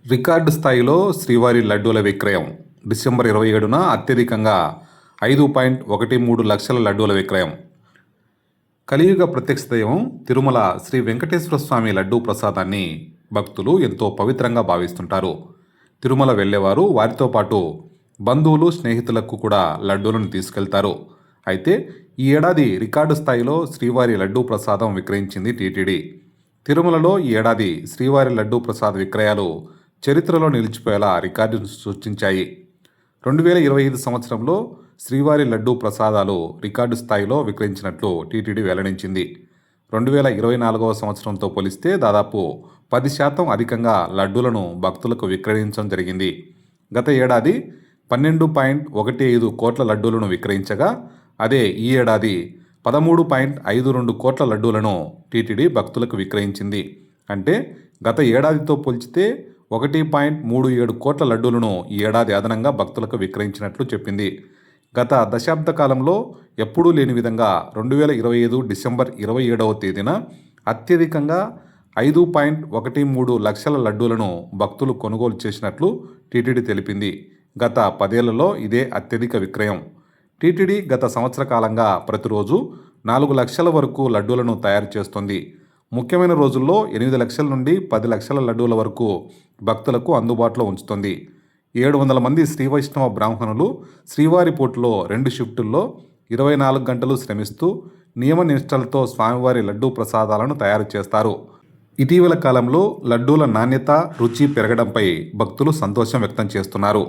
Record స్థాయిలో శ్రీవారి లడ్డూల విక్రయం డిసెంబర్ 27న అత్యధికంగా 5.13 లక్షల లడ్డూల విక్రయం. కలియుగ ప్రత్యక్ష దైవం తిరుమల శ్రీ వెంకటేశ్వర స్వామి లడ్డూ ప్రసాదాన్ని భక్తులు ఎంతో పవిత్రంగా భావిస్తుంటారు. తిరుమల వెళ్ళేవారు వారితో పాటు బంధువులు, స్నేహితులకు కూడా లడ్డూలను తీసుకెళ్తారు. అయితే ఈ ఏడాది రికార్డు స్థాయిలో శ్రీవారి లడ్డూ ప్రసాదం విక్రయించింది టీటీడీ. తిరుమలలో ఈ ఏడాది శ్రీవారి లడ్డూ ప్రసాద విక్రయాలు చరిత్రలో నిలిచిపోయేలా రికార్డును సృష్టించాయి. 2025 సంవత్సరంలో శ్రీవారి లడ్డూ ప్రసాదాలు రికార్డు స్థాయిలో విక్రయించినట్లు టీటీడీ వెల్లడించింది. 2024 సంవత్సరంతో పోలిస్తే దాదాపు 10% అధికంగా లడ్డూలను భక్తులకు విక్రయించడం జరిగింది. గత ఏడాది 12.15 కోట్ల లడ్డూలను విక్రయించగా, అదే ఈ ఏడాది 13.52 కోట్ల లడ్డూలను టీటీడీ భక్తులకు విక్రయించింది. అంటే గత ఏడాదితో పోల్చితే 1.37 కోట్ల లడ్డూలను ఈ ఏడాది అదనంగా భక్తులకు విక్రయించినట్లు చెప్పింది. గత దశాబ్ద కాలంలో ఎప్పుడూ లేని విధంగా 2025 డిసెంబర్ 27వ తేదీన అత్యధికంగా 5.13 లక్షల లడ్డూలను భక్తులు కొనుగోలు చేసినట్లు టీటీడీ తెలిపింది. గత 10 ఏళ్లలో ఇదే అత్యధిక విక్రయం. టీటీడీ గత సంవత్సర కాలంగా ప్రతిరోజు 4 లక్షల వరకు లడ్డూలను తయారు చేస్తోంది. ముఖ్యమైన రోజుల్లో 8 లక్షల నుండి 10 లక్షల లడ్డూల వరకు భక్తులకు అందుబాటులో ఉంచుతుంది. 700 మంది శ్రీ వైష్ణవ బ్రాహ్మణులు శ్రీవారి పోటులో 2 షిఫ్టుల్లో 24 గంటలు శ్రమిస్తూ నియమ నిష్టలతో స్వామివారి లడ్డూ ప్రసాదాలను తయారు చేస్తారు. ఇటీవల కాలంలో లడ్డూల నాణ్యత, రుచి పెరగడంపై భక్తులు సంతోషం వ్యక్తం చేస్తున్నారు.